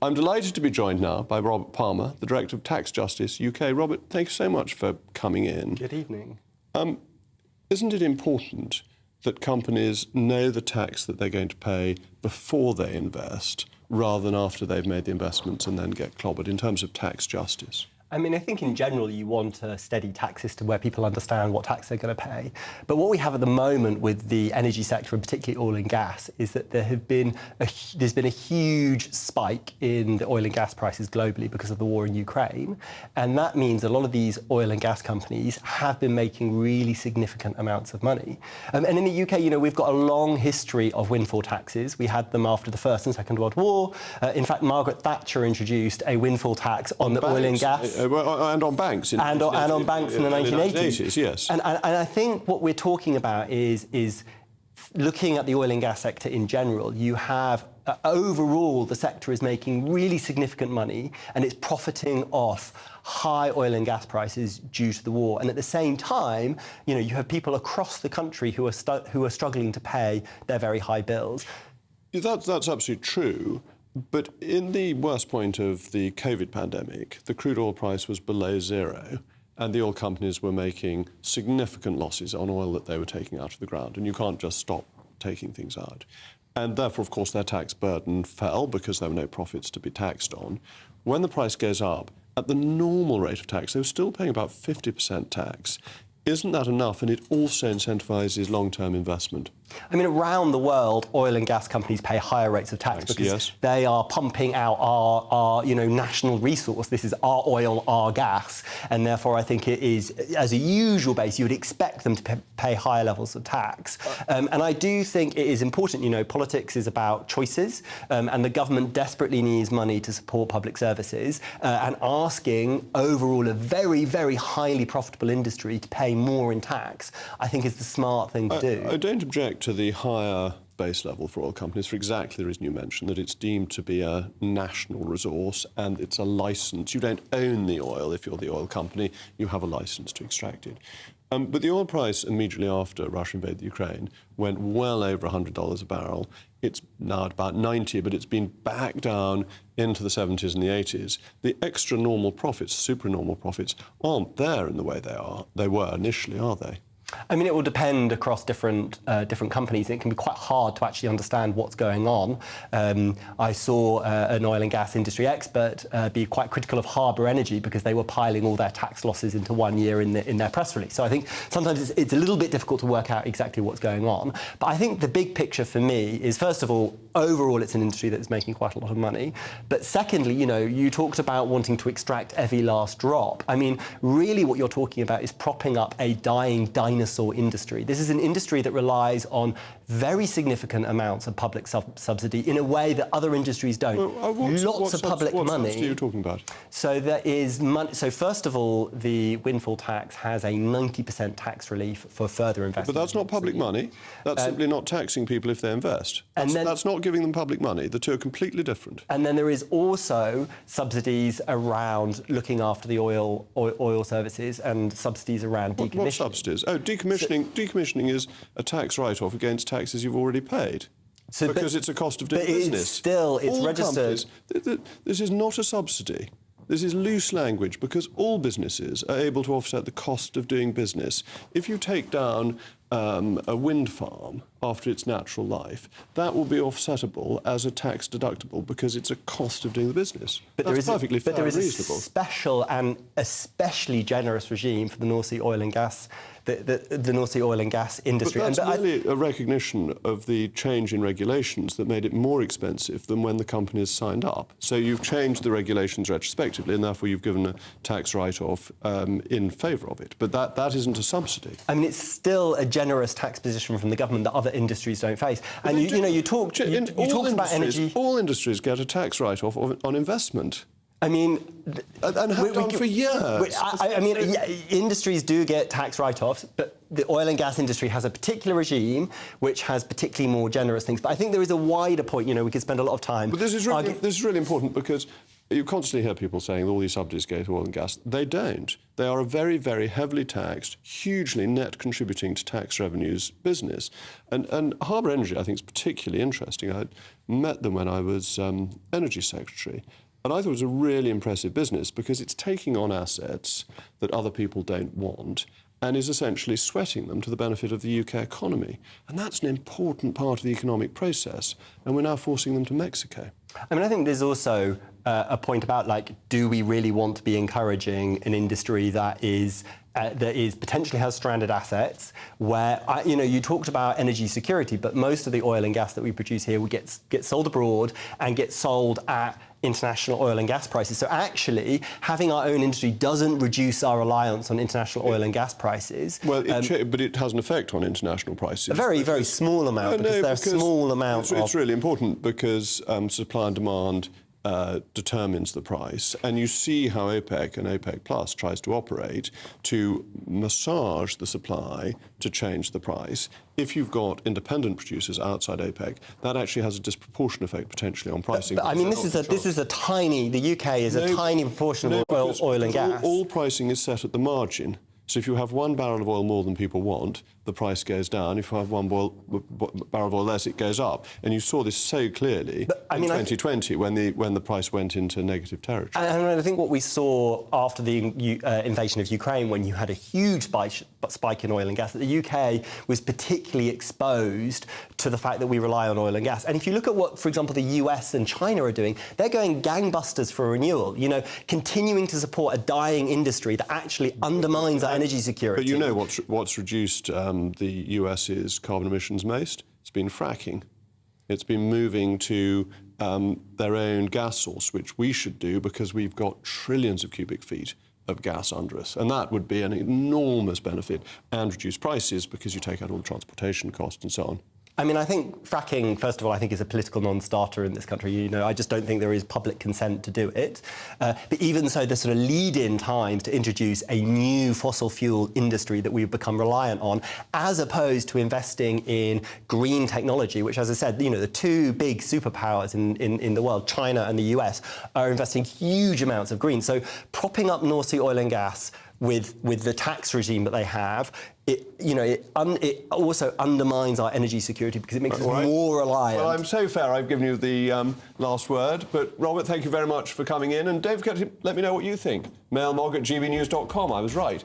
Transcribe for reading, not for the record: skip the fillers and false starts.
I'm delighted to be joined now by Robert Palmer, the Director of Tax Justice UK. Robert, thank you so much for coming in. Good evening. Isn't it important that companies know the tax that they're going to pay before they invest, rather than after they've made the investments and then get clobbered in terms of tax justice? I mean, I think in general you want a steady tax system where people understand what tax they're going to pay. But what we have at the moment with the energy sector, and particularly oil and gas, is that there's been a huge spike in the oil and gas prices globally because of the war in Ukraine. And that means a lot of these oil and gas companies have been making really significant amounts of money. And in the UK, we've got a long history of windfall taxes. We had them after the First and Second World War. In fact, Margaret Thatcher introduced a windfall tax on the oil and gas. And on banks. And on banks in the 1980s. Yes. And I think what we're talking about is looking at the oil and gas sector in general. You have, overall, the sector is making really significant money and it's profiting off high oil and gas prices due to the war. And at the same time, you have people across the country who are struggling to pay their very high bills. That's absolutely true. But in the worst point of the COVID pandemic, the crude oil price was below zero, and the oil companies were making significant losses on oil that they were taking out of the ground, and you can't just stop taking things out. And therefore, of course, their tax burden fell because there were no profits to be taxed on. When the price goes up, at the normal rate of tax, they were still paying about 50% tax. Isn't that enough? And it also incentivises long-term investment. I mean, around the world, oil and gas companies pay higher rates of tax because they are pumping out our national resource. This is our oil, our gas, and therefore I think it is, as a usual base, you would expect them to pay higher levels of tax. And I do think it is important. Politics is about choices, and the government desperately needs money to support public services, and asking overall a very, very highly profitable industry to pay more in tax, I think is the smart thing to do. I don't object to the higher base level for oil companies for exactly the reason you mentioned, that it's deemed to be a national resource and it's a licence. You don't own the oil if you're the oil company, you have a licence to extract it. But the oil price immediately after Russia invaded Ukraine went well over $100 a barrel. It's now at about 90, but it's been back down into the 70s and the 80s. The extra normal profits, supernormal profits, aren't there in the way they were initially, are they? I mean, it will depend across different companies. It can be quite hard to actually understand what's going on. I saw an oil and gas industry expert be quite critical of Harbour Energy because they were piling all their tax losses into 1 year in their press release. So I think sometimes it's a little bit difficult to work out exactly what's going on. But I think the big picture for me is, first of all, overall it's an industry that's making quite a lot of money. But secondly, you talked about wanting to extract every last drop. I mean, really what you're talking about is propping up a dying dinosaur industry. This is an industry that relies on very significant amounts of public subsidy in a way that other industries don't. Lots of public money. What subsidy are you talking about? So there is money. So first of all, the windfall tax has a 90% tax relief for further investment. But that's not public money. That's simply not taxing people if they invest. That's not giving them public money. The two are completely different. And then there is also subsidies around looking after the oil services and subsidies around decommissioning. What subsidies? Oh, decommissioning is a tax write-off against taxes you've already paid. Because it's a cost of doing business. It's registered. This is not a subsidy. This is loose language because all businesses are able to offset the cost of doing business. If you take down a wind farm after its natural life, that will be offsettable as a tax deductible because it's a cost of doing the business. But that's perfectly fair and reasonable. But there is a special and especially generous regime for the North Sea oil and gas, the North Sea oil and gas industry. But that's really a recognition of the change in regulations that made it more expensive than when the companies signed up. So you've changed the regulations retrospectively, and therefore you've given a tax write-off in favour of it. But that isn't a subsidy. I mean, it's still a generous tax position from the government that other industries don't face. And you talked about energy. All industries get a tax write-off on investment. I mean, and have done for years. Industries do get tax write-offs, but the oil and gas industry has a particular regime which has particularly more generous things. But I think there is a wider point. We could spend a lot of time. But this is really important because you constantly hear people saying all these subsidies go to oil and gas. They don't. They are a very, very heavily taxed, hugely net contributing to tax revenues business. And Harbour Energy, I think, is particularly interesting. met them when I was Energy Secretary. And I thought it was a really impressive business because it's taking on assets that other people don't want and is essentially sweating them to the benefit of the UK economy. And that's an important part of the economic process. And we're now forcing them to Mexico. I mean, I think there's also a point about, like, do we really want to be encouraging an industry that is potentially has stranded assets where, you talked about energy security, but most of the oil and gas that we produce here would get sold abroad and get sold at international oil and gas prices. So actually, having our own industry doesn't reduce our reliance on international oil and gas prices. Well, but it has an effect on international prices. A very, very small amount, because they're a small amount It's really important because supply and demand determines the price, and you see how OPEC and OPEC Plus tries to operate to massage the supply to change the price. If you've got independent producers outside OPEC, that actually has a disproportionate effect potentially on pricing. But I mean, the UK is a tiny proportion of oil and gas. All pricing is set at the margin. So if you have 1 barrel of oil more than people want, the price goes down. If you have 1 barrel of oil less, it goes up. And you saw this so clearly in 2020 when the price went into negative territory. And I think what we saw after the invasion of Ukraine, when you had a huge spike in oil and gas, that the UK was particularly exposed to the fact that we rely on oil and gas. And if you look at what, for example, the US and China are doing, they're going gangbusters for renewal, continuing to support a dying industry that actually undermines our energy security. But you know what's reduced the US's carbon emissions most? It's been fracking. It's been moving to their own gas source, which we should do because we've got trillions of cubic feet of gas under us. And that would be an enormous benefit and reduce prices because you take out all the transportation costs and so on. I mean, I think fracking, first of all, I think is a political non-starter in this country. I just don't think there is public consent to do it. But even so, the sort of lead-in times to introduce a new fossil fuel industry that we've become reliant on, as opposed to investing in green technology, which, as I said, the two big superpowers in the world, China and the US, are investing huge amounts of green. So propping up North Sea oil and gas with the tax regime that they have, it also undermines our energy security because it makes us more reliant. Well, I'm so fair I've given you the last word, but Robert, thank you very much for coming in, and don't forget to let me know what you think. mailmog@gbnews.com. I was right.